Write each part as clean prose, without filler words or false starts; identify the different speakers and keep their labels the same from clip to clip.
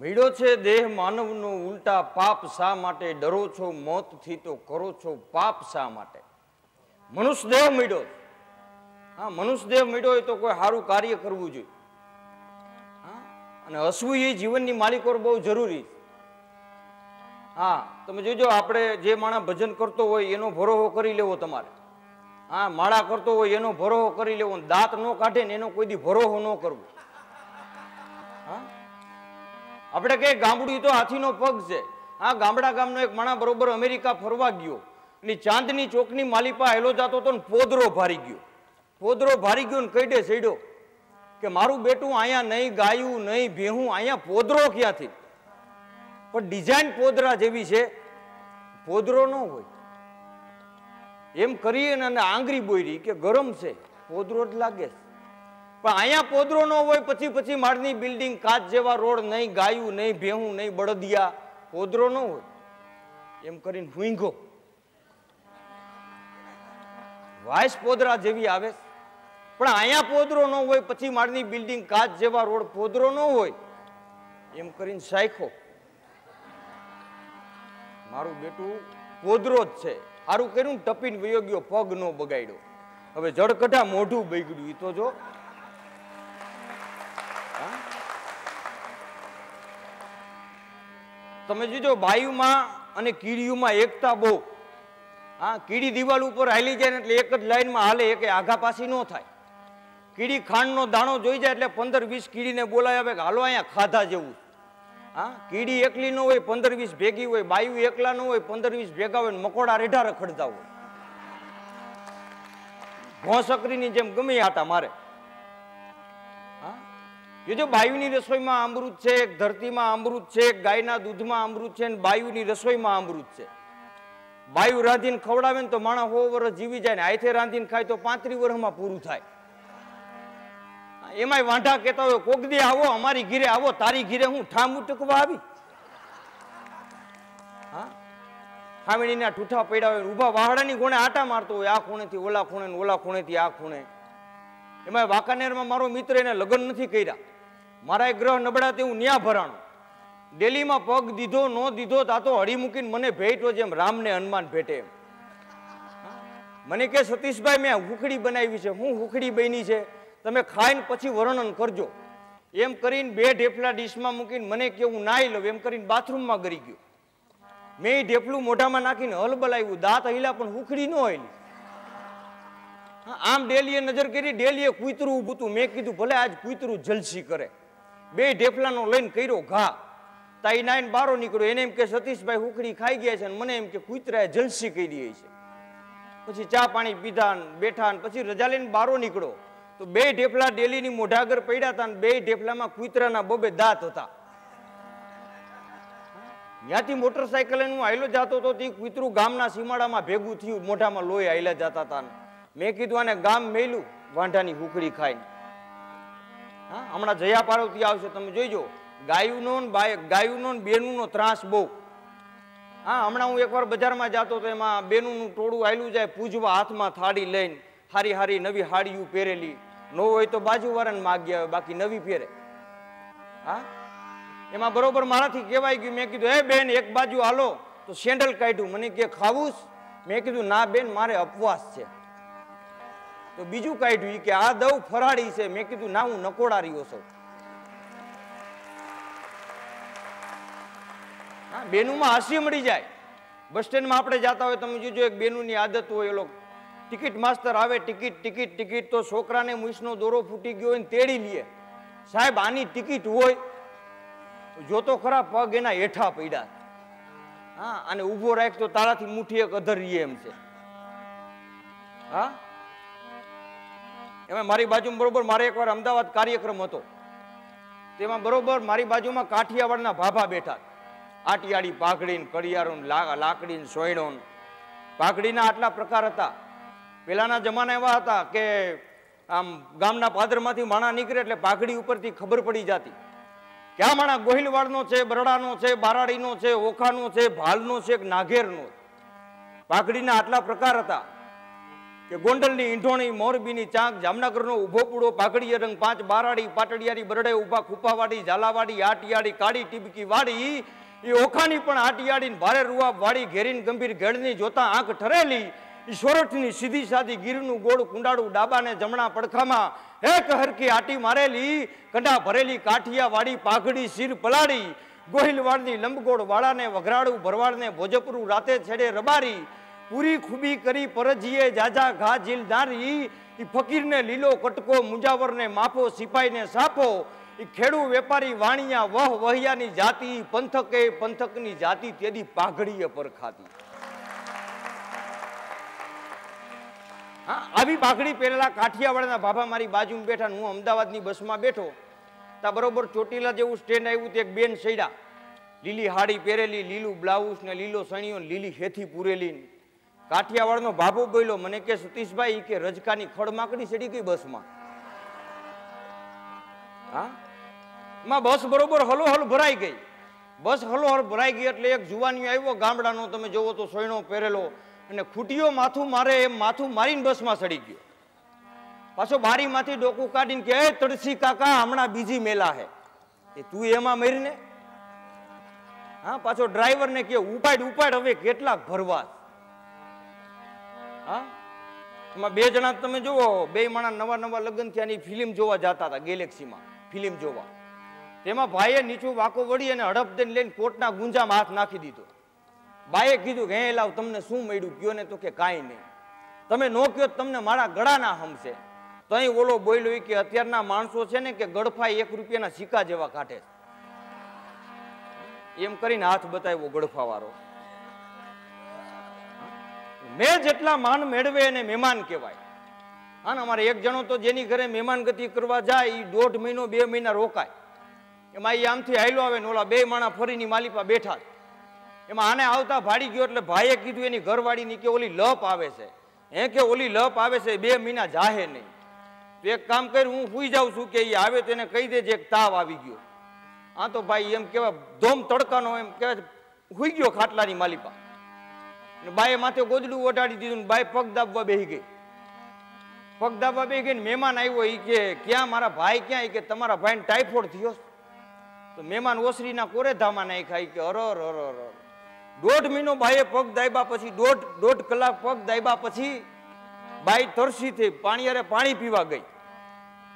Speaker 1: Meadow છે દેહ માનવનો ઉલટા પાપ શા માટે ડરો છો મોતથી તો કરો છો પાપ શા માટે? મનુષ્ય દેહ મીડો. હા, મનુષ્ય દેહ મીડો હોય તો કોઈ સારું કાર્ય કરવું જોઈએ. હા, અને હસવું એ જીવનની માલિકો બહુ જરૂરી. હા, તમે જોજો, આપણે જે માણસ ભજન કરતો હોય એનો ભરોહો કરી લેવો તમારે. હા, માળા કરતો હોય એનો ભરોહો કરી લેવો. દાંત ન કાઢે ને એનો કોઈ દી ભરોહો ન કરવો. હા, આપણે કઈ ગામડું તો હાથીનો પગ છે. હા, ગામડા ગામનો એક માણસ બરોબર અમેરિકા ફરવા ગયો અને ચાંદની ચોકની માલિપા હેલો જતો હતો ને પોદરો ભારી ગયો. પોદરો ભારી ગયો ને કઈડે સડ્યો કે મારું બેટું અહીંયા નહીં ગાયું નહીં ભેહું, અહીંયા પોદરો ક્યાંથી? પણ ડિઝાઇન પોદરા જેવી છે, પોદરો ન હોય. એમ કરીએ ને આંગળી બોયરી કે ગરમ છે, પોદરો જ લાગે. પણ અહીંયા પોદરો ન હોય, પછી માળની બિલ્ડિંગ, કાચ જેવા રોડ, નહીં ગાયું નહીં ભેહું નહીં બળદિયા, પોદરો ન હોય. એમ કરીને હુંઘો વાઇસ પોદરા જેવી આવે. પણ અહીંયા પોદરો ન હોય, પછી માળની બિલ્ડિંગ, કાચ જેવા રોડ, પોદરો ન હોય. એમ કરીને સાયખો મારું બેટું પોદરો જ છે. સારું કર્યું ટપીને વયો ગયો, પગ નો બગાડ્યો. હવે જડકઢા મોઢું બગડ્યું. એ તો જો તમે જોજો, બાયુમાં અને કીડીયુમાં એકતા બહુ. હા, કીડી દિવાલ ઉપર હાલી જાય ને એટલે એક જ લાઈનમાં હાલે, એક આઘા પાછી ન થાય. કીડી ખાંડનો દાણો જોઈ જાય એટલે 15-20 કીડીને બોલાય આવે કે હાલો અહીંયા ખાધા જેવું. હા, કીડી એકલી ન હોય, 15-20 ભેગી હોય. બાયુ એકલા ન હોય, 15-20 ભેગા હોય. મકોડા રેઢા રખડતા હોય. ઘોંસકરીની જેમ ગમે આટા મારે. હા, જો બાયુની રસોઈમાં અમૃત છે, ધરતીમાં અમૃત છે, ગાયના દૂધમાં અમૃત છે, બાયુની રસોઈમાં અમૃત છે. બાયુ રાંધીને ખવડાવે ને તો માણસ 100 વર્ષ જીવી જાય ને હાથે રાંધીને ખાય તો 35 વર્ષમાં પૂરું થાય. એમાંય વાંઢા કહેતા હોય કોક દી આવો અમારી ઘીરે આવો, તારી ઘીરે હું ઠામ ઉટકવા આવી. હા, ખામીણીના ઠૂઠા પડ્યા હોય, ઉભા વાહડાની ખૂણે આટા મારતો હોય, આ ખૂણેથી ઓલા ખૂણે ને ઓલા ખૂણેથી આ ખૂણે. એમાં વાંકાનેરમાં મારો મિત્ર, એને લગ્ન નથી કર્યા, મારા એક ગ્રહ નબળા તે હું ન્યા ભરાણો. ડેલીમાં પગ દીધો ન દીધો તા તો હળી મૂકીને મને ભેટો, જેમ રામને હનુમાન ભેટે એમ. મને કે સતીશભાઈ મેં હુખડી બનાવી છે. હું હુખડી બની છે તમે ખાઈને પછી વર્ણન કરજો. એમ કરીને 2 ઢેફલા ડીશમાં મૂકીને મને કે હું નાહી લઉં. એમ કરીને બાથરૂમમાં ગરી ગયો. મેં ઢેફલું મોઢામાં નાખીને હલબલાવ્યું, દાંત હલ્યા પણ હુખડી ન હલી. આમ ડેલીએ નજર કરી, ડેલીએ કૂતરું ઊભું હતું. મેં કીધું ભલે આજ કૂતરું જલસી કરે. 2 ઢેફલાનો લઈને કર્યો ઘા. તાઈ નાઈને બારો નીકળ્યો. એને એમ કે સતીશભાઈ હુખડી ખાઈ ગયા છે, અને મને એમ કે કૂતરાએ જલસી કરી છે. પછી ચા પાણી પીધા, બેઠા, પછી રજા લઈને બારો નીકળો તો 2 ઢેફલા ડેલીની મોઢા આગળ પડ્યા હતા, અને 2 ઢેફલામાં કૂતરાના બબે દાંત હતા. ત્યાંથી મોટરસાયકલ હું હાઈલો જતો હતો, તે કૂતરું ગામના સીમાડામાં ભેગું થયું, મોઢામાં લોહી હાઈલા જતા હતા. મેં કીધું આને ગામ મેલું વાંઢાની હુખડી ખાઈને. હા, હમણાં જયા પાર્વતી આવશે, તમે જોઈજો. ગાયુનો બેનુંનો ત્રાસ બહુ. હા, હમણાં હું એકવાર બજારમાં જતો તો એમાં બેનુંનું ટોળું હાલ્યું જાય પૂજવા, હાથમાં થાળી લઈને, હારી નવી હાડીયું પહેરેલી. ન હોય તો બાજુવાળાને માગી આવે, બાકી નવી પહેરે. હા, એમાં બરોબર મારાથી કહેવાય ગયું. મેં કીધું હે બેન એક બાજુ હાલો, તો સેન્ડલ કાઢ્યું. મને કે ખાવું? મેં કીધું ના બેન મારે અપવાસ છે. તો બીજું કાઢ્યું કે આ દઉં ફરાળી છે. મેં કીધું ના હું નકોડારીઓ છું. હા, બેનુમાં હાસ્ય મળી જાય. બસ સ્ટેન્ડમાં આપણે જતા હોય, તમે જોજો, એક બેનુની આદત હોય, એ લોકો ટિકિટ માસ્તર આવે, ટિકિટ તો છોકરાને મૂછનો દોરો ફૂટી ગયો હોય ને તેડી લે. સાહેબ આની ટિકિટ હોય જોતો ખરા, પગ એના હેઠા પડ્યા. હા, અને ઊભો રાખ તો તારાથી મુઠ્ઠી એક અધર રીએ એમ છે. હા, એમાં મારી બાજુમાં બરોબર મારે એકવાર અમદાવાદ કાર્યક્રમ હતો, તેમાં બરોબર મારી બાજુમાં કાઠિયાવાડના ભાભા બેઠા. આટિયાળી પાઘડી, કડિયારો, લાકડી, સોયણો. પાઘડીના આટલા પ્રકાર હતા. પેલાના જમાના એવા હતા કે આમ ગામના પાદરમાંથી માણા નીકળે એટલે પાઘડી ઉપરથી ખબર પડી જતી કે આ માણા ગોહિલવાડનો છે, બરડાનો છે, બારાડીનો છે, ઓખાનો છે, ભાલનો છે કે નાઘેરનો. પાઘડીના આટલા પ્રકાર હતા કે કે ગોંડલની ઈંઢોણી, મોરબીની ચાંક, જામનગરનો ઉભો પૂડો, પાઘડીય રંગ, 5 બારાડી, પાટડિયારી, બરડે ઉભા, ખુપાવાડી, ઝાલાવાડી, આટિયાડી, કાળી ટીબકી વાડી, એ ઓખાની પણ આટિયાડી, ભારે રૂઆબ વાડી, ઘેરીન ગંભીર ઘેડની જોતા આંખ ઠરેલી, ઈ સોરઠની સીધી સાદી, ગીરનું ગોળ કુંડાળું, ડાબાને જમણા પડખામાં એક હરકી આટી મારેલી, કંડા ભરેલી, કાઠિયા વાડી, પાઘડી શીર પલાડી, ગોહિલવાડની લંબગોળ વાળાને વઘરાડું, ભરવાડને ભોજપરું, રાતે છેડે રબારી, પૂરી ખૂબી કરી પરજીએ જાજા ઘા જીલધારી, ઈ ફકીરને લીલો કટકો, મુંજાવરને માફો, સિપાહીને સાફો, ઈ ખેડૂ વેપારી વાણિયા વહ વહિયાની જાતિ, પંથકે પંથકની જાતિ, તેદી પાઘડીએ પરખાતી. હા, આવી પાઘડી પહેરેલા કાઠિયાવાડના બાબા મારી બાજુમાં બેઠા. હું અમદાવાદની બસમાં બેઠો તા બરોબર ચોટીલા જેવું સ્ટેન્ડ આવ્યું તો એક બેન સૈડા, લીલી હાડી પહેરેલી, લીલું બ્લાઉઝ ને લીલો સણિયો, લીલી હેથી પૂરેલી. કાઠિયાવાડનો બાબો બોલ્યો, મને કે સતીશભાઈ કે રજકાની ખડ માકડી ચડી ગઈ બસમાં. હા, એમાં બસ બરોબર હલોહલ ભરાઈ ગઈ. બસ હલોહલ ભરાઈ ગઈ એટલે એક જુવાનીઓ આવ્યો ગામડાનો, તમે જોવો તો સોયણો પહેરેલો, અને ખૂટીઓ માથું મારે એમ માથું મારીને બસમાં ચડી ગયો. પાછો બારીમાંથી ડોકું કાઢીને કે, એ તડસી કાકા હમણાં બીજી મેલા હે, એ તું એમાં મરીને. હા, પાછો ડ્રાઈવરને કે ઉપાડ ઉપાડ, હવે કેટલાક ભરવા. હા, એમાં 2 જણા તમે જુઓ, 2 માણસ નવા નવા લગ્ન થયાની ફિલ્મ જોવા જતા હતા ગેલેક્સીમાં ફિલ્મ જોવા. તેમાં ભાઈએ નીચું વાકો વળી અને હડપ દઈને લઈને કોટના ગુંજામાં હાથ નાખી દીધો. બાએ કીધું કે હે લાવ તમને શું મળ્યું કયો ને, તો કે કાંઈ નહીં. તમે નો કયો તમને મારા ગળાના હમશે. તો અહીં ઓલો બોલ્યો કે અત્યારના માણસો છે ને કે ગળફા 1 રૂપિયાના સિક્કા જેવા કાઢે, એમ કરીને હાથ બતાવ્યો ગળફા વાળો. મેં જેટલા માન મેળવે એને મહેમાન કહેવાય. હા, અમારે એક જણો તો જેની ઘરે મહેમાન ગતિ કરવા જાય એ 1.5 મહિનો 2 મહિના રોકાય. એમાં એ આમથી હાયલો આવે ને ઓલા 2 માણા ફરીની માલિપા બેઠા. એમાં આને આવતા ભાડી ગયો એટલે ભાઈએ કીધું એની ઘરવાળીની કે ઓલી લપ આવે છે, હે કે ઓલી લપ આવે છે, 2 મહિના જાહે નહીં. તો એક કામ કરી, હું સુઈ જાઉં છું કે એ આવે તો એને કહી દેજે એક તાવ આવી ગયો. આ તો ભાઈ એમ કેવાય ધોમ તડકાનો એમ કહેવાય સુઈ ગયો ખાટલાની માલિપા. બાએ માથે ગોદડું ઓઢાડી દીધું ને બાઈ પગ દાબવા બેહી ગઈ. પગ દાબવા બેહી ગઈ ને મહેમાન આવ્યો. એ કે ક્યાં મારા ભાઈ ક્યાં? કે તમારા ભાઈને ટાઈફોઇડ થયો. તો મહેમાન ઓસરીના કોરે ધામા નાખ્યા. કે અરર અરર. 1.5 મહિનો બાઈએ પગ દાબ્યા પછી, દોઢ કલાક પગ દાબ્યા પછી બાઈ તરસી થઈ, પાણી પીવા ગઈ.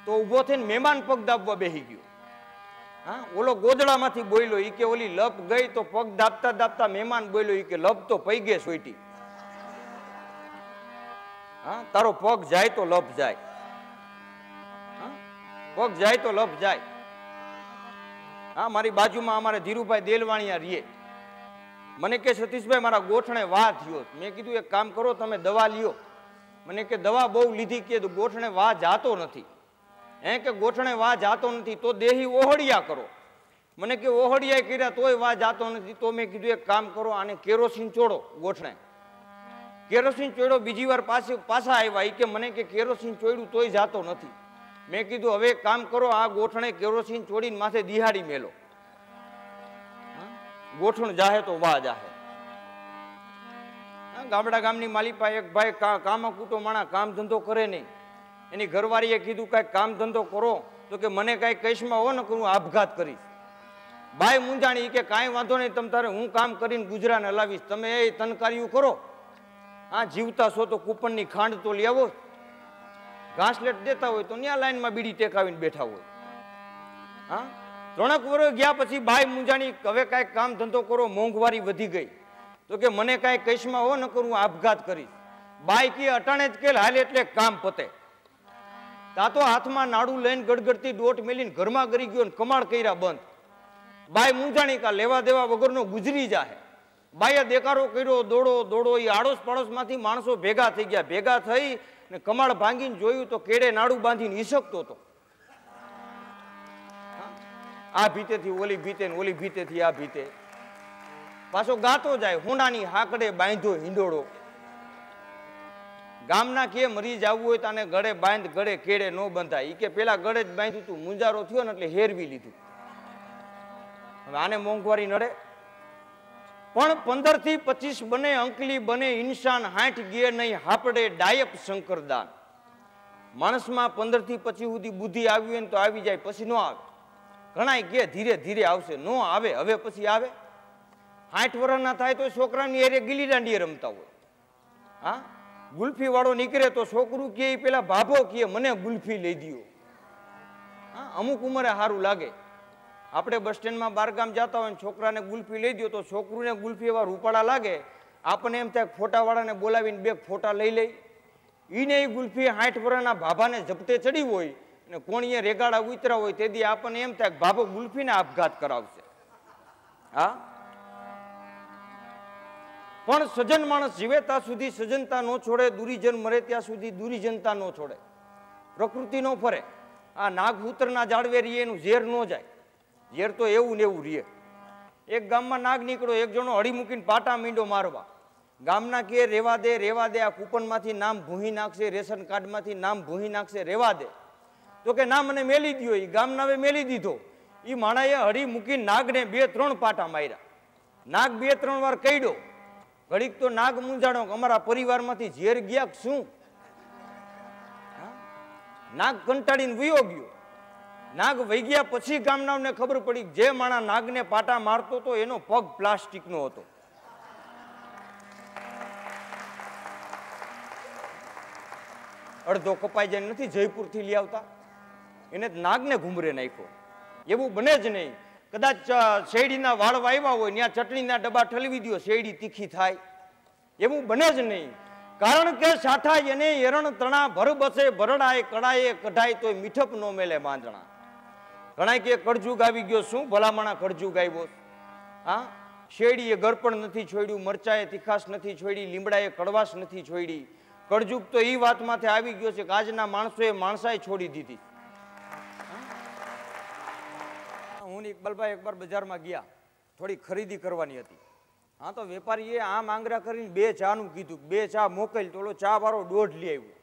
Speaker 1: તો ઉભો થઈને મહેમાન પગ દાબવા બેહી ગયો. હા, ઓલો ગોદડામાંથી બોલ્યો ઈ કે ઓલી લપ ગઈ તો પગ દાબતા દાબતા મહેમાન બોલ્યો ઈ કે લપ તો પઈ ગે સોઈટી. હા, તારો પગ જાય તો લપ જાય. હા, પગ જાય તો લપ જાય. હા, મારી બાજુમાં અમારે ધીરુભાઈ દેલવાણીયા રીએ. મને કે સતીશભાઈ મારા ગોઠણે વાહ થયો. મેં કીધું એક કામ કરો, તમે દવા લ્યો. મને કે દવા બહુ લીધી કે ગોઠણે વાહ જાતો નથી. હે કે ગોઠણે વાહ જાતો નથી તો દેહી ઓહળિયા કરો. મને કે ઓહળિયા કર્યા તોય વાહ જાતો નથી. તો મેં કીધું એક કામ કરો, આને કેરોસીન ચોડો ગોઠણે. કેરોસીન ચોડ્યો. બીજી વાર પાછા આવ્યા. એ કે મને કે કેરોસીન ચોડ્યું તોય જાતો નથી. મેં કીધું હવે એક કામ કરો, આ ગોઠણે કેરોસીન ચોડીને માથે દિહાડી મેલો, ગોઠણ જાહે તો વાહ જાહે. ગામડા ગામની માલિપા એક ભાઈ કામા કૂટો માણા કામ ધંધો કરે નહીં. એની ઘરવાળીએ કીધું કાંઈક કામ ધંધો કરો. તો કે મને કાંઈ કઈશમાં હો ને હું આપઘાત કરીશ. બાઈ મૂંઝાણી કે કાંઈ વાંધો નહીં, તમ તારે હું કામ કરીને ગુજરાન હલાવીશ, તમે એ તનકાર્યું કરો. હા, જીવતા છો તો કૂપનની ખાંડ તો લઈ આવો. ઘાસલેટ દેતા હોય તો ત્યાં લાઈનમાં બીડી ટેકાવીને બેઠા હોય. હા, 3 વર્ષ ગયા પછી બાઈ મૂંઝાણી, હવે કાંઈક કામ ધંધો કરો, મોંઘવારી વધી ગઈ. તો કે મને કાંઈ કઈશમાં હો ન કરું આપઘાત કરીશ. બાઈ કે અટાણે જ કે હાલ એટલે કામ પતે. તા તો હાથમાં નાડું લઈને ગડગડતી દોટ મેલીને ઘરમાં ગરી ગયો ને કમાડ કર્યા બંધ. બાઈ મૂંઝાણી કા લેવા દેવા વગરનો ગુજરી જાહે. બાઈએ દેકારો કર્યો, દોડો દોડો. એ આડોશ પાડોશમાંથી માણસો ભેગા થઈ ગયા. ભેગા થઈ ને કમાડ ભાંગીને જોયું તો કેડે નાડું બાંધીને ઈસકતો હતો. આ ભીતેથી ઓલી ભીતે ને ઓલી ભીતેથી આ ભીતે. પાછો ગાતો જાય, હોનાની હાકડે બાંધ્યો હિંડોળો. ગામના કે મરી જવું હોય તો આને ગળે બાંધ, ગળે કેડે ન બંધાય. ઈ કે પેલા ગળે જ બાંધ્યું તું, મુંજારો થયો ને એટલે હેરવી લીધું. હવે આને મોંઘવારી નડે. પણ 15 થી 25 બને અંકલી બને ઇન્સાન 60 ગે નહીં હાપડે ડાયપ શંકરદાન. માણસમાં 15 થી 25 સુધી બુદ્ધિ આવી હોય ને તો આવી જાય, પછી ન આવે. ઘણા કે ધીરે ધીરે આવશે, ન આવે. હવે પછી આવે. 60 વર્ષના થાય તો છોકરાની એરે ગીલી દાંડીએ રમતા હોય. હા, ગુલ્ફી વાળો નીકળે તો છોકરું કે પેલા ભાભો કે મને ગુલ્ફી લઈ દો. હા, અમુક ઉંમરે સારું લાગે. આપણે બસ સ્ટેન્ડમાં બારગામ જતા હોય ને છોકરાને ગુલ્ફી લઈ દો તો છોકરુને ગુલ્ફી એવા રૂપાળા લાગે, આપણને એમ થાય ફોટાવાળાને બોલાવીને બે ફોટા લઈ લઈ. એને એ ગુલ્ફી 60 વર્ષના ભાભાને ઝપટે ચડી હોય અને કોણીએ રેગાડા ઉતરા હોય તેથી આપણને એમ થાય કે ભાભો ગુલ્ફીને આપઘાત કરાવશે. હા, પણ સજ્જન માણસ જીવે ત્યાં સુધી સજ્જનતા ન છોડે, દુરીજન મરે ત્યાં સુધી દુરીજનતા ન છોડે. પ્રકૃતિ નો ફરે. આ નાગસૂત્રના જાળવે રહીએ એનું ઝેર ન જાય. ઝેર તો એવું ને એવું રહીએ. એક ગામમાં નાગ નીકળ્યો, એક જણો હળી મૂકીને પાટા મીંડો મારવા. ગામના કે રેવા દે, આ કૂપનમાંથી નામ ભૂહી નાખશે, રેશન કાર્ડમાંથી નામ ભૂહી નાખશે, રેવા દે. તો કે ના, મને મેલી દો. એ ગામના મેલી દીધો. એ માણાએ હળી મૂકીને નાગને 2-3 પાટા માર્યા. નાગ 2-3 વાર કઈડો. ઘડીક તો નાગ મૂંઝાણો, અમારા પરિવારમાંથી ઝેર ગયા શું? નાગ કંટાળીને વયો ગયો. નાગ વહી ગયા પછી ગામનાઓને ખબર પડી જે માણા નાગને પાટા મારતો હતો એનો પગ પ્લાસ્ટિકનો હતો. અડધો કપાઈ જાય નથી જયપુરથી લઈ આવતા, એને નાગને ઘૂમરે નાખ્યો. એવું બને જ નહીં. કદાચ શેરડીના વાળ વાવ્યા હોય ત્યાં ચટણીના ડબ્બા ઠલવી દો, શેરડી તીખી થાય. એવું બને જ નહીં. કારણ કે સાઠા એને એરણ તણા ભર બસે ભરડાય કડાએ કઢાય તોય મીઠપ નો મેલે માંજણા. ઘણા કે કળજુગ આવી ગયો. શું ભલામણા કળજુગ આવ્યો? હા, શેરડીએ ગળપણ નથી છોડ્યું, મરચાએ તીખાશ નથી છોડી, લીમડાએ કડવાશ નથી છોડી. કળજુગ તો એ વાતમાંથી આવી ગયો છે કે આજના માણસોએ માણસાઈ છોડી દીધી. હું ઇકબાલભાઈ એકવાર બજારમાં ગયા, થોડી ખરીદી કરવાની હતી. હા, તો વેપારીએ આમ આંગરા કરીને 2 ચાનું કીધું. 2 ચા મોકલ. તો ચા વાળો 1.5 લઈ આવ્યો.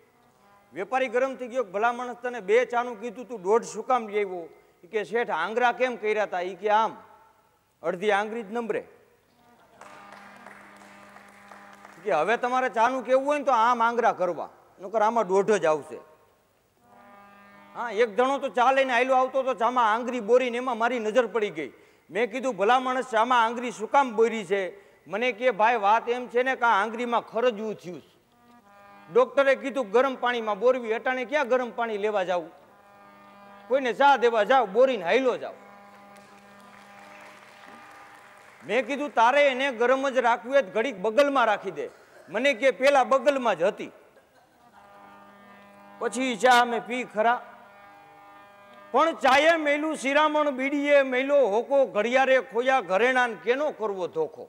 Speaker 1: વેપારી ગરમ થઈ ગયો, ભલા માણસ તને 2 ચાનું કીધું, તું 1.5 શું કામ લઈ આવ્યો? કે શેઠ આંગરા કેમ કર્યા હતા? એ કે આમ અડધી આંગળી જ નંબરે. કે હવે તમારે ચાનું કેવું હોય ને તો આમ આંગરા કરવા, નકર આમાં 1.5 જ આવશે. હા, એક જણો તો ચા લઈને આયલો આવતો તો ચામાં આંગળી બોરીને એમાં મારી નજર પડી ગઈ. મેં કીધું ભલા માણસ ચામાં આંગળી શું કામ બોરી છે? મને કે ભાઈ વાત એમ છે ને કે આંગળીમાં ખરજવું થયું. ડોક્ટરે કીધું ગરમ પાણીમાં બોરવી. અટાણે ક્યાં ગરમ પાણી લેવા જાવું? કોઈને ચા દેવા જાવ, બોરીને હાઈલો જાવ. મેં કીધું તારે એને ગરમ જ રાખવું હોય ઘડીક બગલમાં રાખી દે. મને કે પેલા બગલમાં જ હતી. પછી ચા અમે પી ખરા. પણ ચાએ મેલું શિરામણ, બીડીએ મેલો હોકો, ઘડિયારે ખોયા ઘરેણાન કેનો કરવો ધોખો.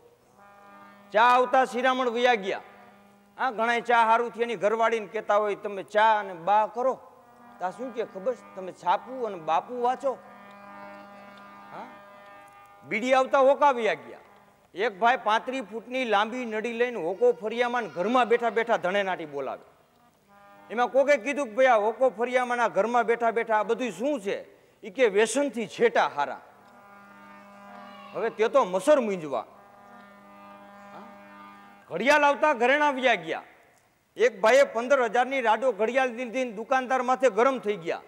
Speaker 1: ચા આવતા શિરામણ વયા ગયા. હા, ઘણા ચા હારું થી એની ઘરવાળીને કહેતા હોય તમે ચા અને બા કરો. તા શું કે ખબર? તમે છાપવું અને બાપુ વાંચો. હા, બીડી આવતા હોકા વયા ગયા. એક ભાઈ 35 ફૂટની લાંબી નડી લઈને હોકો ફરિયામાં ઘરમાં બેઠા બેઠા ધણેનાટી બોલાવે. એમાં કોકે કીધું કે ભાઈ આ હોકો ફરિયામાં ઘરમાં બેઠા બેઠા આ બધું શું છે? એ કે વ્યસનથી છેટા હારા. હવે તે તો મસર મૂંઝવા. ઘડિયાળ આવતા ઘરેણા વ્યા ગયા. એક ભાઈએ 15,000ની રાડો ઘડિયાળ દીધી, દુકાનદાર માથે ગરમ થઈ ગયા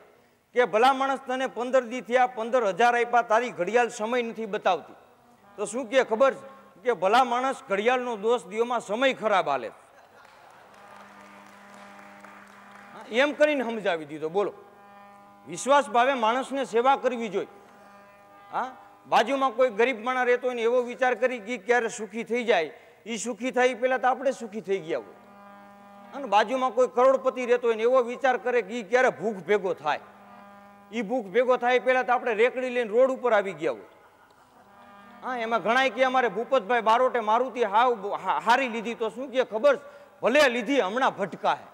Speaker 1: કે ભલા માણસ તને 15 દી થયા, 15,000 આપ્યા, તારી ઘડિયાળ સમય નથી બતાવતી. તો શું કે ખબર કે ભલા માણસ ઘડિયાળનો દોષ દિયોમાં સમય ખરાબ હાલે. એમ કરીને સમજાવી દીધો. બોલો, વિશ્વાસ ભાવે માણસને સેવા કરવી જોઈએ. હા, બાજુમાં કોઈ ગરીબ માણસ રહેતો હોય ને એવો વિચાર કરી કે ક્યારે સુખી થઈ જાય. એ સુખી થાય પહેલા તો આપણે સુખી થઈ ગયા હોય. અને બાજુમાં કોઈ કરોડપતિ રહેતો હોય ને એવો વિચાર કરે કે ક્યારે ભૂખ ભેગો થાય. એ ભૂખ ભેગો થાય પહેલા તો આપણે રેકડી લઈને રોડ ઉપર આવી ગયા હોય. હા, એમાં ઘણા કે અમારે ભૂપતભાઈ બારોટે મારુતિ હારી લીધી. તો શું કે ખબર? ભલે લીધી, હમણાં ભટકા હે.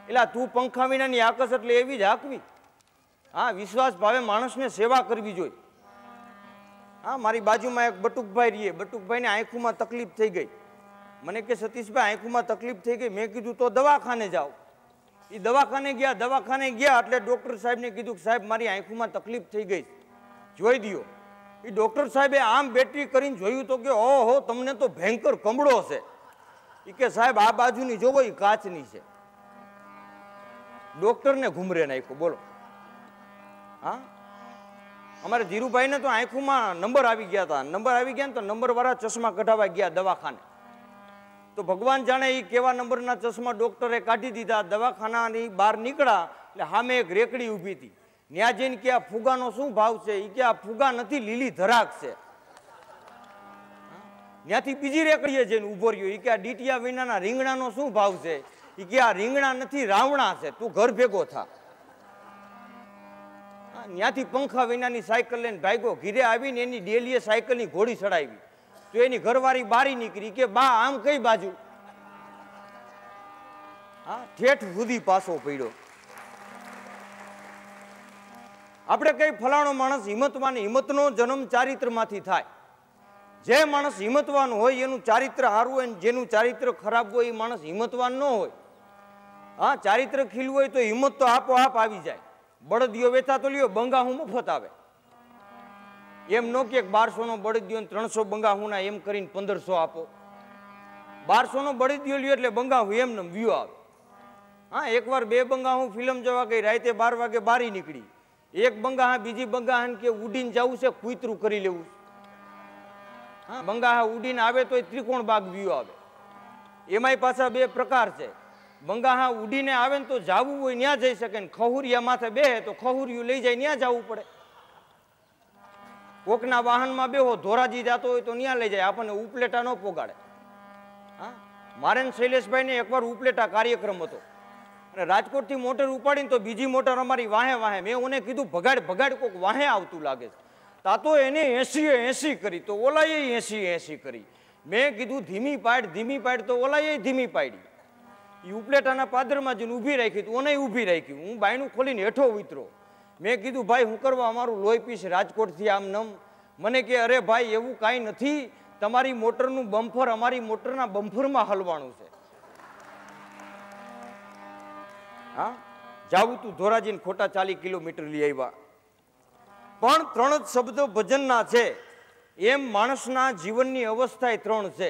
Speaker 1: એટલે તું પંખા વિનાની આકસ એટલે એવી જ હાકવી. હા, વિશ્વાસ ભાવે માણસને સેવા કરવી જોઈએ. હા, મારી બાજુમાં એક બટુકભાઈ રહીએ. બટુકભાઈને આંખોમાં તકલીફ થઈ ગઈ. મને કે સતીશભાઈ આંખોમાં તકલીફ થઈ ગઈ. મેં કીધું તો દવાખાને જાઓ. એ દવાખાને ગયા એટલે ડોક્ટર સાહેબને કીધું કે સાહેબ મારી આંખોમાં તકલીફ થઈ ગઈ, જોઈ દો. એ ડોક્ટર સાહેબે આમ બેટરી કરીને જોયું તો કે ઓહો તમને તો ભયંકર કમળો છે. એ કે સાહેબ આ બાજુની જોવો એ કાચની છે. ડોક્ટરને ઘુમરે નાખ્યો. બોલો. હા, અમારે ધીરુભાઈને તો આંખોમાં નંબર આવી ગયા હતા. નંબર આવી ગયા ને તો નંબર વાળા ચશ્મા કઢાવા ગયા દવાખાને. તો ભગવાન જાણે એ કેવા નંબરના ચશ્મા ડોક્ટરે કાઢી દીધા. દવાખાનાની બહાર નીકળ્યા એટલે સામે એક રેકડી ઊભી હતી. ત્યાં જઈને કે આ ફુગાનો શું ભાવ છે? એ કે આ ફુગા નથી, લીલી ધરાક છે. ત્યાંથી બીજી રેકડીએ જઈને ઉભો રહ્યો. એ કે આ ડીટિયા વિનાના રીંગણાનો શું ભાવ છે? એ કે આ રીંગણા નથી, રાવણા છે, તું ઘર ભેગો થા. ત્યાંથી પંખા વિનાની સાયકલ લઈને ભાગ્યો. ઘીરે આવીને એની ડેલીએ સાયકલની ઘોડી ચડાવી. તો એની ઘરવાળી બારી નીકળી કે બા આમ કઈ બાજુ? હા, ઠેઠ સુધી પાછો પડ્યો. આપણે કઈ ફલાણો માણસ હિંમતવાન, હિંમતનો જન્મ ચારિત્રમાંથી થાય. જે માણસ હિંમતવાન હોય એનું ચારિત્ર સારું હોય, જેનું ચારિત્ર ખરાબ હોય એ માણસ હિંમતવાન ન હોય. હા, ચારિત્ર ખીલવું હોય તો હિંમત તો આપોઆપ આવી જાય. બળદિયો વેચા તો લ્યો, બંગા હું મફત આવે. એમ નો કે 1200 નો બળદિયો 300 બંગા હું ના એમ કરીને 1500 આપો. 1200 નો બળદિયો લ્યો એટલે બંગા હું એમ નમ વ્યૂ આવે. હા, એકવાર 2 બંગા હું ફિલ્મ જોવા ગઈ, રાતે 12 વાગે બારી નીકળી. એક બંગા હા, બીજી બંગા હા કે ઉડીને જવું છે, કૂતરું કરી લેવું. હા, બંગા હા ઉડીને આવે તો ત્રિકોણ બાગ વ્યૂ આવે. એમાંય પાછા 2 પ્રકાર છે. બંગા હા ઉડીને આવે ને તો જાવું હોય ત્યાં જઈ શકે ને ખહુરિયા માથે બેહે તો ખહુરિયું લઈ જાય ત્યાં જવું પડે. કોકના વાહનમાં બેહો, ધોરાજી જતો હોય તો ત્યાં લઈ જાય, આપણને ઉપલેટા ન પોગાડે. હા, મારે શૈલેષભાઈને એકવાર ઉપલેટા કાર્યક્રમ હતો અને રાજકોટથી મોટર ઉપાડીને તો બીજી મોટર અમારી વાહે વાહે. મેં ઓને કીધું ભગાડ ભગાડ, કોક વાહે આવતું લાગે છે. તા તો એને 80 કરી તો ઓલાએ 80 કરી. મેં કીધું ધીમી પાડ તો ઓલાએ ધીમી પાડી. એ ઉપલેટાના પાદરમાં જઈને ઊભી રાખી, તું ઓને ઊભી રાખી. હું બાયણું ખોલીને હેઠો ઉતરો. મેં કીધું ભાઈ હું કરવા અમારું લોહી પીશ રાજકોટથી આમ નમ? મને કે અરે ભાઈ એવું કાંઈ નથી, તમારી મોટરનું બમ્ફર અમારી મોટરના બમ્ફરમાં હલવાનું છે. હા, જાવું તું ધોરાજીને ખોટા 40 કિલોમીટર લઈ આવ્યા. પણ 3 જ શબ્દો ભજનના છે. એમ માણસના જીવનની અવસ્થા 3 છે: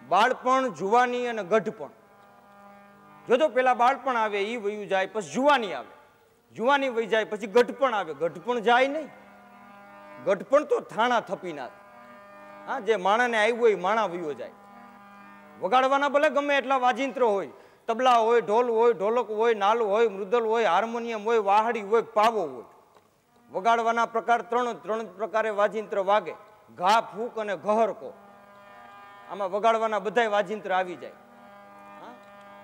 Speaker 1: બાળપણ, જુવાની અને ગઢપણ. જોજો પેલા બાળપણ આવે એ વયું જાય, પછી જુવાની આવે, જુવાની વહી જાય, પછી ગઢપણ આવે. ગઢપણ જાય નહીં. ગઢપણ તો થાણા થપીના. હા, જે માણાને આવ્યું હોય માણા વયો જાય. વગાડવાના ભલે ગમે એટલા વાજિંત્ર હોય, તબલા હોય, ઢોલ હોય, ઢોલક હોય, નાલ હોય, મૃદલ હોય, હાર્મોનિયમ હોય, વાહડી હોય, પાવો હોય. વગાડવાના પ્રકાર 3 પ્રકારે વાજિંત્ર વાગે: ઘા, ફૂક અને ગહરકો. આમાં વગાડવાના બધાય વાજિંત્ર આવી જાય.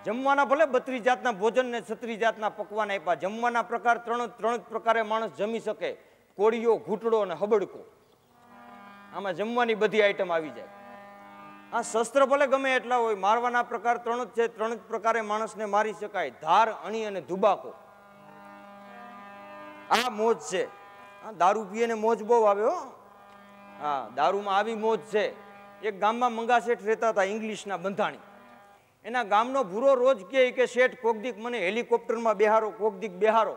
Speaker 1: જમવાના ભલે 32 જાતના ભોજન ને 36 જાતના પકવાન આપ્યા. જમવાના પ્રકાર 3 પ્રકારે માણસ જમી શકે: કોળીઓ, ઘૂંટડો અને હબડકો. આમાં જમવાની બધી આઈટમ આવી જાય. આ શસ્ત્ર ભલે ગમે એટલા હોય, મારવાના પ્રકાર 3 જ છે. 3 પ્રકારે માણસને મારી શકાય: ધાર, અણી અને ધુબાકો. આ મોજ છે. દારૂ પીએ ને મોજ બહુ આવે હો. હા, દારૂમાં આવી મોજ છે. એક ગામમાં મંગા શેઠ રહેતા હતા, ઇંગ્લિશના બંધાણી. એના ગામનો ભૂરો રોજ કે શેઠ કોક દીક મને હેલિકોપ્ટરમાં બેહારો, કોક દીક બેહારો.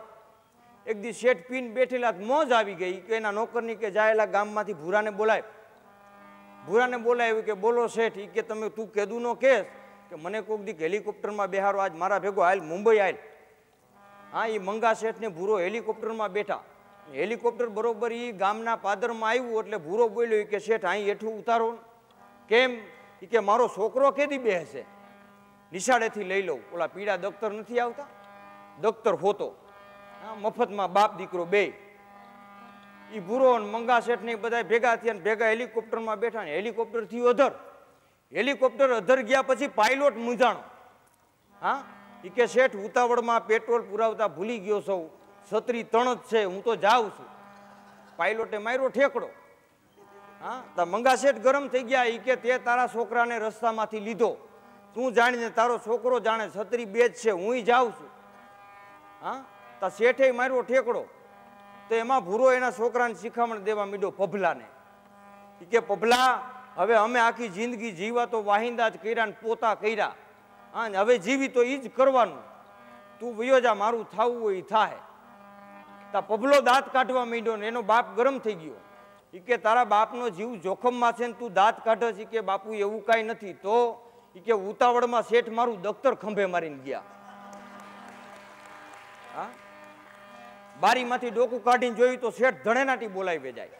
Speaker 1: એક દી શેઠ પીને બેઠેલા, મોજ આવી ગઈ કે એના નોકરની કે જાયેલા ગામમાંથી ભૂરાને બોલાય. ભૂરાને બોલાવ્યું કે બોલો શેઠ. એ કે તમે તું કેદું નો કેસ કે મને કોક દીક હેલિકોપ્ટરમાં બેહારો, આજ મારા ભેગો હાલ મુંબઈ હાલ. હા, એ મંગા શેઠને ભૂરો હેલિકોપ્ટરમાં બેઠા. હેલિકોપ્ટર બરોબર એ ગામના પાદરમાં આવ્યું એટલે ભૂરો બોલ્યો કે શેઠ અહીં હેઠું ઉતારો. કેમ? એ કે મારો છોકરો કેદી બેસે, નિશાળેથી લઈ લઉં. ઓલા પીળા દફતર નથી આવતા, દફતર હોતો. હા, મફતમાં બાપ દીકરો બે. એ ભૂરો મંગા શેઠ ને બધા ભેગા થયા, ભેગા હેલિકોપ્ટરમાં બેઠા. ને હેલિકોપ્ટર થયું અધર. હેલિકોપ્ટર અધર ગયા પછી પાયલોટ મૂંઝાણો. હા, એ કે શેઠ ઉતાવળમાં પેટ્રોલ પુરાવતા ભૂલી ગયો સૌ, છત્રી 3 જ છે, હું તો જાઉં છું. પાયલોટે માર્યો ઠેકડો. હા, તો મંગા શેઠ ગરમ થઈ ગયા. એ કે તે તારા છોકરાને રસ્તામાંથી લીધો, તું જાણીને તારો છોકરો જાણે, છત્રી 2 જ છે, હું જાઉં છું. હા, તો શેઠે માર્યો ઠેકડો. તો એમાં ભૂરો એના છોકરાને શિખામણ દેવા માંડ્યો, પભલાને. એ કે પભલા, હવે અમે આખી જિંદગી જીવા તો વાહિંદા જ કર્યા ને પોતા કર્યા. હા, હવે જીવી તો એ જ કરવાનું. તું વયો જા, મારું થવું હોય એ થાય. તા પભલો દાંત કાઢવા માંડ્યો ને એનો બાપ ગરમ થઈ ગયો. ઈ કે તારા બાપનો જીવ જોખમમાં છે ને તું દાંત કાઢે છે કે બાપુ એવું કાંઈ નથી. તો ઈ કે ઉતાવળમાં શેઠ મારું દફતર ખંભે મારીને ગયા. હા, બારીમાંથી ડોકું કાઢીને જોયું તો શેઠ ધણેનાટી બોલાવી જાય.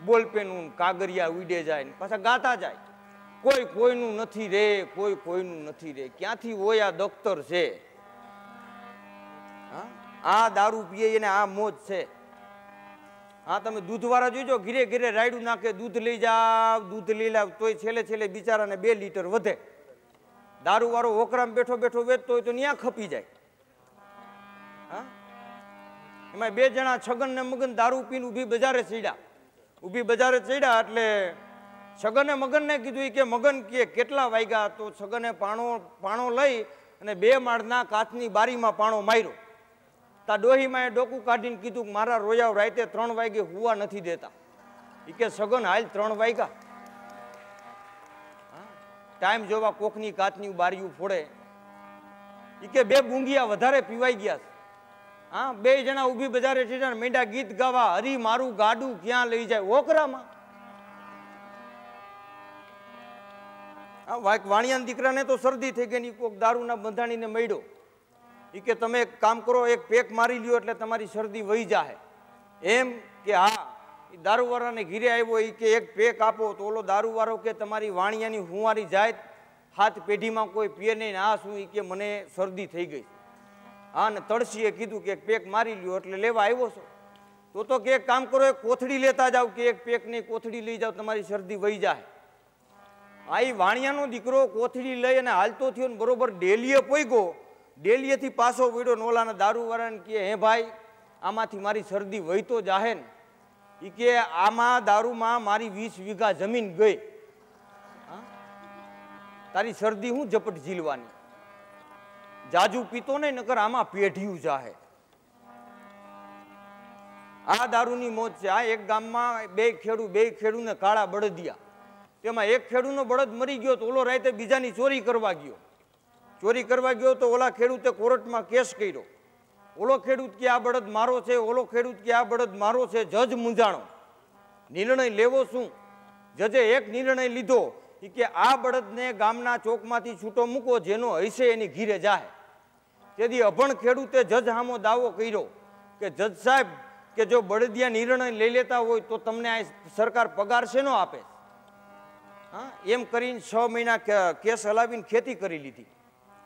Speaker 1: બોલપેનું કાગરિયા ઉડે જાય ને પાછા ગાતા જાય, કોઈ કોઈનું નથી રે, કોઈ કોઈનું નથી રે. ક્યાંથી હોય આ દફતર છે? આ દારૂ પીએ એને આ મોજ છે. હા, તમે દૂધવાળા જોઈજો, ઘીરે ઘીરે રાયડું નાખે, દૂધ લઈ જાવ, દૂધ લઈ લાવ, તોય છેલ્લે છેલ્લે બિચારાને 2 લીટર વધે. દારૂ વાળો હોકરામાં બેઠો બેઠો વેચતો હોય તો ન્યા ખપી જાય. હા, એમાં 2 જણા છગન ને મગન દારૂ પીને ઊભી બજારે ચડ્યા. ઊભી બજારે ચડ્યા એટલે છગને મગનને કીધું કે મગન કે કેટલા વાગ્યા? તો છગને પાણો લઈ અને 2 માળના કાચની બારીમાં પાણો માર્યો. તા ડોહીમાં એ ડોકું કાઢીને કીધું કે મારા રોયાવ રાતે 3 વાગે હુવા નથી દેતા. એ કે છગન હાલ 3 વાગ્યા. ટાઈમ જોવા કોકની કાચની બારીયું ફોડે. એ કે 2 બુંગિયા વધારે પીવાઈ ગયા. હા, 2 જણા ઊભી બજારે ઠીઠા મેંડા ગીત ગાવા, હરી મારું ગાડું ક્યાં લઈ જાય ઓકરામાં. વાણિયાના દીકરાને તો શરદી થઈ ગઈ, કોક દારૂના બંધાણીને મળ્યો. એ કે તમે એક કામ કરો, એક પેક મારી લ્યો એટલે તમારી શરદી વહી જાય. એમ કે હા, એ દારૂવાળાને ઘીરે આવ્યો. એ કે એક પેક આપો. તો ઓલો દારૂવાળો કે તમારી વાણિયાની હુંવારી જાય 7 પેઢીમાં કોઈ પીએ નહીં. આ શું? એ કે મને શરદી થઈ ગઈ. હા, ને તળસીએ કીધું કે એક પેક મારી લ્યો એટલે લેવા આવ્યો છો. તો કે એક કામ કરો, એક કોથળી લેતા જાવ, કે એક પેક નહીં કોથળી લઈ જાવ, તમારી શરદી વહી જાય. આ એ વાણિયાનો દીકરો કોથળી લઈ અને હાલતો થયો ને બરોબર ડેલીએ પોઈગો. ડેલીએથી પાછો વળ્યો ને ઓલાના દારૂવાળાને કે હે ભાઈ, આમાંથી મારી શરદી વહી તો જાહે ને? એ કે આમાં દારૂમાં મારી 20 વીઘા જમીન ગઈ. તારી શરદી હું ઝપટ ઝીલવાની? જાજુ પીતો નહીં નકર આમાં પેઢિયું જાહે. આ દારૂની મોજ છે. આ એક ગામમાં 2 ખેડૂને કાળા બળદિયા. તેમાં એક ખેડૂનો બળદ મરી ગયો તો ઓલો રાતે બીજાની ચોરી કરવા ગયો. ચોરી કરવા ગયો તો ઓલા ખેડૂતે કોર્ટમાં કેસ કર્યો. ઓલો ખેડૂત કે આ બળદ મારો છે, ઓલો ખેડૂત કે આ બળદ મારો છે. જજ મૂંઝાણો, નિર્ણય લેવો શું? જજે એક નિર્ણય લીધો કે આ બળદને ગામના ચોકમાંથી છૂટો મૂકો, જેનો હૈસે એની ઘીરે જાય. તેથી અભણ ખેડૂતે જજ સામો દાવો કર્યો કે જજ સાહેબ, કે જો બળદિયા નિર્ણય લઈ લેતા હોય તો તમને આ સરકાર પગાર શેનો આપે? હા, એમ કરીને 6 મહિના કેસ હલાવીને ખેતી કરી લીધી.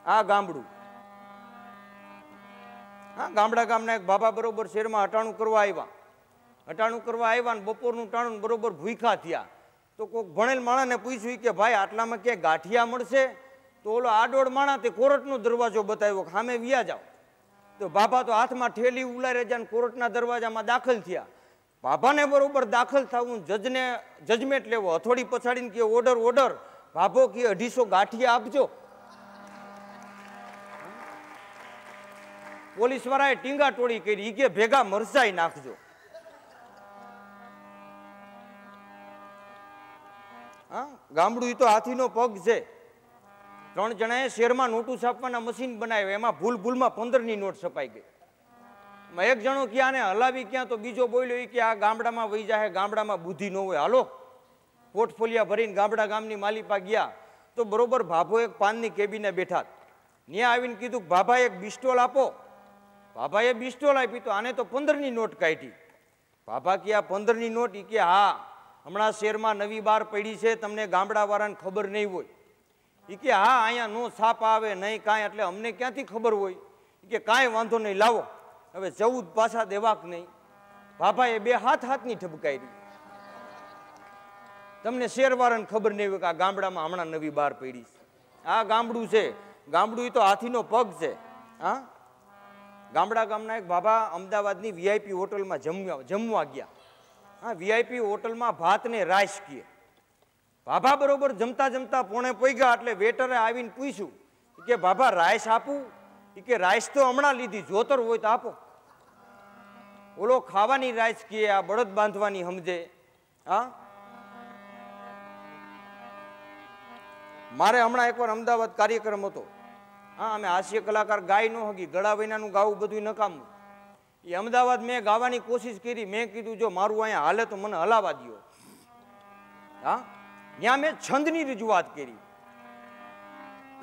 Speaker 1: આ ગામડું. હા, ગામના એક બાબા બરોબર શહેરમાં હટાણું કરવા આવ્યા ને બપોરનું ટાણું બરોબર ભૂખ્યા થયા. તો કોઈક ભણેલ માણસને પૂછ્યું કે ભાઈ આટલામાં ક્યાંય ગાંઠિયા મળશે? તો ઓલો આડોડ માણસ તે કોર્ટનો દરવાજો બતાવ્યો, સામે વ્યા જાઓ. તો બાબા તો હાથમાં ઠેલી ઉલારે જાય ને કોર્ટના દરવાજામાં દાખલ થયા. બાબાને બરોબર દાખલ થવું, જજને જજમેન્ટ લેવો, હથોડી પછાડીને કે ઓર્ડર. બાબો કે 250 ગાંઠિયા આપજો. પોલીસ વાળાએ ટીંગા ટોળી કરી કે ભેગા મરચાઈ નાખજો. હા, ગામડું તો હાથીનો પગ છે. 3 જણાએ શેરમાં નોટું છાપવાના મશીન બનાવ્યા. એમાં ભૂલમાં 15ની નોટ છપાઈ ગઈ. એક જણો ક્યાં ને હલાવી ક્યાં, તો બીજો બોલ્યો કે આ ગામડામાં વહી જાય, ગામડામાં બુદ્ધિ ન હોય. હાલો, પોર્ટફોલિયા ભરીને ગામની માલિપા ગયા. તો બરોબર ભાભો એક પાનની કેબિને બેઠા. ત્યાં આવીને કીધું કે બાબા એક બિસ્ટોલ આપો. બાબાએ બિસ્ટોલ આપી. તો આને તો 15ની નોટ કાઢી. બાબા કે આ 15ની નોટ? એ કે હા, હમણાં શહેરમાં નવી બાર પડી છે, તમને ગામડાવાળાને ખબર નહીં હોય. એ કે હા, અહીંયા નો છાપ આવે નહીં કાંઈ, એટલે અમને ક્યાંથી ખબર હોય? કે કાંઈ વાંધો નહીં, લાવો. હવે 14 પાછા દેવા કે નહીં? બાબાએ 2 હાથની ઠપકારી. તમને શેરવાળાને ખબર નહીં હોય કે આ ગામડામાં હમણાં નવી બાર પડી છે. આ ગામડું છે. ગામડું તો હાથીનો પગ છે. હા, ગામના એક બાબા અમદાવાદની VIP હોટલમાં જમવા ગયા. હા, VIP હોટલમાં ભાત ને રાઈસ કીએ. બાબા બરોબર જમતા પોણે પોઈગા એટલે વેટરે આવીને પૂછ્યું કે બાબા રાઈસ આપું? કે રાઈસ તો હમણાં લીધી, જોતર હોય તો આપો. ઓલો ખાવાની રાઈસ કીએ, આ બળદ બાંધવાની સમજે. હા, મારે હમણાં એકવાર અમદાવાદ કાર્યક્રમ હતો. હા, અમે હાસ્ય કલાકાર ગાય ન હગી, ગળા વિનાનું ગાવું બધું નકામું. એ અમદાવાદ મેં ગાવાની કોશિશ કરી. મેં કીધું જો મારું અહીંયા હાલે તો મને હલાવા દો. હા, ત્યાં મેં છંદની રજૂઆત કરી.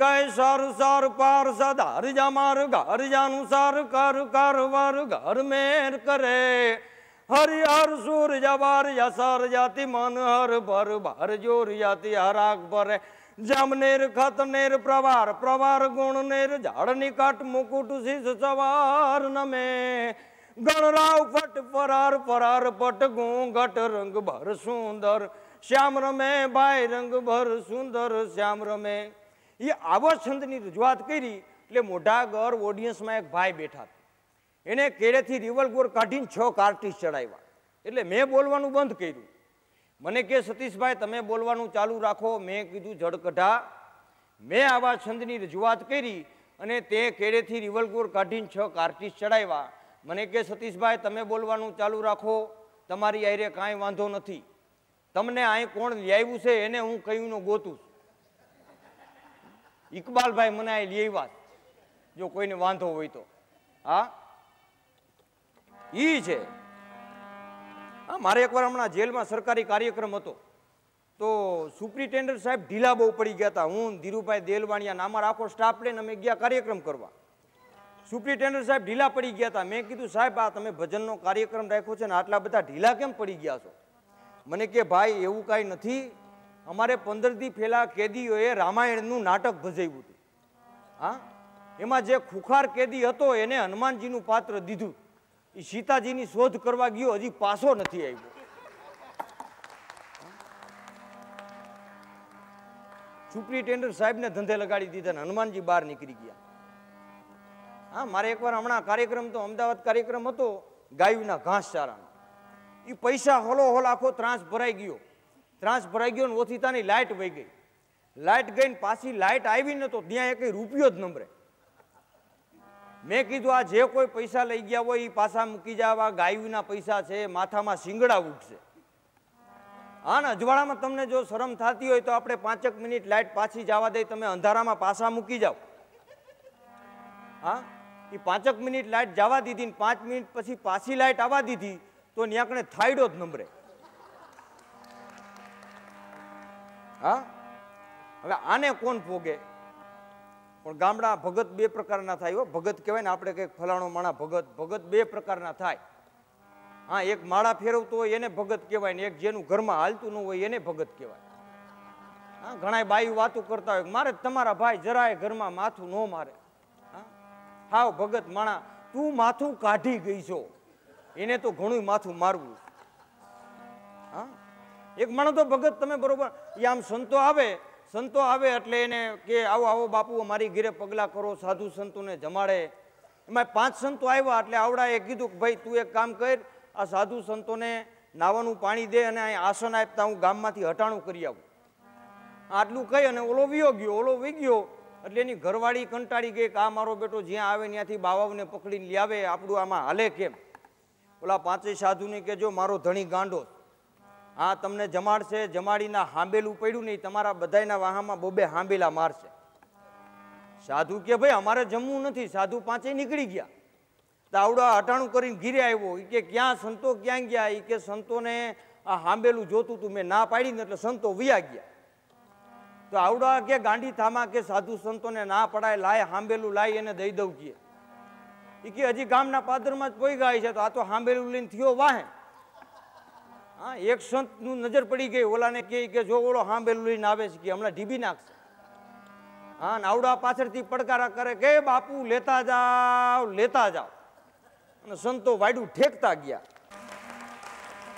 Speaker 1: કઈ સાર સાર પાર સદા હરજા માર હરજાનું સાર કર કર વર ઘર મેર કરે હરિહર સુર જવાર યસર જાતિ મન હર ભર ભર જોર જાતિ હરાગ ભરે જામનેર ખતનેર પ્રવાર પ્રવાર ગુણનેર ઝાડની કાટ મુકુટ શીશ સવાર નમે ગણરાવ ફટ ફરાર ફરાર પટ ઘૂંઘટ રંગ ભર સુંદર શ્યામ રમે ભાઈ રંગ ભર સુંદર શ્યામ રમે. એ આવા છંદની રજૂઆત કરી એટલે મોઢાગર ઓડિયન્સમાં એક ભાઈ બેઠા હતા. એને કેળેથી રિવોલ્વર કાઢીને 6 કાર્ટ્રીજ ચડાવ્યા. એટલે મેં બોલવાનું બંધ કર્યું. મને કે સતીશભાઈ તમે બોલવાનું ચાલુ રાખો. મેં કીધું જડકઢા, મેં આવા છંદની રજૂઆત કરી અને તે કેળેથી રિવોલ્વર કાઢીને 6 કાર્ટ્રીજ ચડાવ્યા. મને કે સતીશભાઈ તમે બોલવાનું ચાલુ રાખો, તમારી આયરે કાંઈ વાંધો નથી. તમને અહીં કોણ લાવ્યું છે એને હું કયું ન ગોતું. ઇકબાલભાઈ મને અહીં લઈ વાત, જો કોઈને વાંધો હોય તો. હા, ઈ છે. હા, મારે એકવાર હમણાં જેલમાં સરકારી કાર્યક્રમ હતો તો સુપ્રિન્ટેન્ડન્ટ સાહેબ ઢીલા બહુ પડી ગયા હતા. હું ધીરુભાઈ દેલવાણિયા નામાં આખો સ્ટાફ લઈને અમે ગયા કાર્યક્રમ કરવા. સુપ્રિન્ટેન્ડન્ટ સાહેબ ઢીલા પડી ગયા હતા. મેં કીધું સાહેબ આ તમે ભજનનો કાર્યક્રમ રાખ્યો છે ને આટલા બધા ઢીલા કેમ પડી ગયા છો? મને કે ભાઈ એવું કાંઈ નથી, અમારે 15 દી પહેલા કેદીઓએ રામાયણનું નાટક ભજવ્યું હતું. હા, એમાં જે ખુખાર કેદી હતો એને હનુમાનજીનું પાત્ર દીધું. એ સીતાજીની શોધ કરવા ગયો, હજી પાછો નથી આવ્યો. સુપ્રિન્ટેન્ડન્ટ સાહેબને ધંધે લગાડી દીધા ને હનુમાનજી બહાર નીકળી ગયા. હા, મારે એકવાર હમણાં કાર્યક્રમ તો અમદાવાદ કાર્યક્રમ હતો ગાયુના ઘાસચારાનો. એ પૈસા હોલો હોલ આખો ત્રાસ ભરાઈ ગયો. ત્રાસ ભરાઈ ગયો ને ઓથીતાની લાઇટ વહી ગઈ. લાઇટ ગઈ ને પાછી લાઇટ આવી ને તો ત્યાં એક રૂપિયો જ નંબરે. મેં કીધું આ જે કોઈ પૈસા લઈ ગયા હોય એ પાછા મૂકી જાવ. ગાયુના પૈસા છે, માથામાં શિંગડા ઉઠશે. હા ને, અજવાળામાં તમને જો શરમ થતી હોય તો આપણે 5 મિનિટ લાઇટ પાછી જવા દઈ, તમે અંધારામાં પાછા મૂકી જાઓ. હા, એ 5 મિનિટ લાઇટ જવા દીધી ને 5 મિનિટ પછી પાછી લાઇટ આવવા દીધી તો ત્યાં કણે થાયડો જ નંબરે. હા, હવે આને કોણ ભોગે? પણ ગામડા ભગત 2 પ્રકારના થાય હો. ભગત કહેવાય ને આપણે કંઈક ફલાણો માણા ભગત. ભગત 2 પ્રકારના થાય. હા, એક માળા ફેરવતો હોય એને ભગત કહેવાય ને એક જેનું ઘરમાં હાલતું ન હોય એને ભગત કહેવાય. હા, ઘણા બાયું વાતો કરતા હોય મારે તમારા ભાઈ જરાય ઘરમાં માથું ન મારે. હા, હાવ ભગત માણા. તું માથું કાઢી ગઈ છો, એને તો ઘણું માથું મારવું. હા, એક માણસ તો ભગત તમે બરોબર એ આમ સંતો આવે એટલે એને કે આવો આવો બાપુ અમારી ઘરે પગલા કરો, સાધુ સંતોને જમાડે. એમાં 5 સંતો આવ્યા એટલે આવડાએ કીધું કે ભાઈ તું એક કામ કર, આ સાધુ સંતોને નાવાનું પાણી દે અને અહીં આસન આપતા હું ગામમાંથી હટાણું કરી આવું. આટલું કહી અને ઓલો વી ગયો એટલે એની ઘરવાળી કંટાળી ગઈ કે આ મારો બેટો જ્યાં આવે ત્યાંથી બાવાઓને પકડીને લઈ આવે, આપણું આમાં હાલે કેમ? ઓલા 5 સાધુને કે જો મારો ધણી ગાંડો, હા તમને જમાડશે, જમાડીના હાંબેલું પડ્યું નહીં તમારા બધાના વાહામાં 2 હાંબેલા મારશે. સાધુ કે ભાઈ અમારે જમવું નથી. સાધુ 5 નીકળી ગયા. તો આવડા હટાણું કરીને ઘીરે આવ્યો. એ કે ક્યાં સંતો ક્યાં ગયા? એ કે સંતોને આ હાંબેલું જોતું તું, મેં ના પાડી ને એટલે સંતો વયા ગયા. તો આવડા કે ગાંડી થામા કે સાધુ સંતોને ના પડાય, લાય હાંબેલું લાય એને દઈ દઉં કે. એ કે હજી ગામના પાદરમાં જ પોઈ ગાય છે તો આ તો હાંબેલું લઈને થયો વાહે. હા, એક સંત નું નજર પડી ગઈ. ઓલાને કે જો ઓલો હાંબેલું લઈને આવે છે કે હમણાં ઢીબી નાખશે. હા, આવડા પાછળથી પડકારા કરે કે બાપુ લેતા જાઓ. અને સંતો વાયડું ઠેકતા ગયા.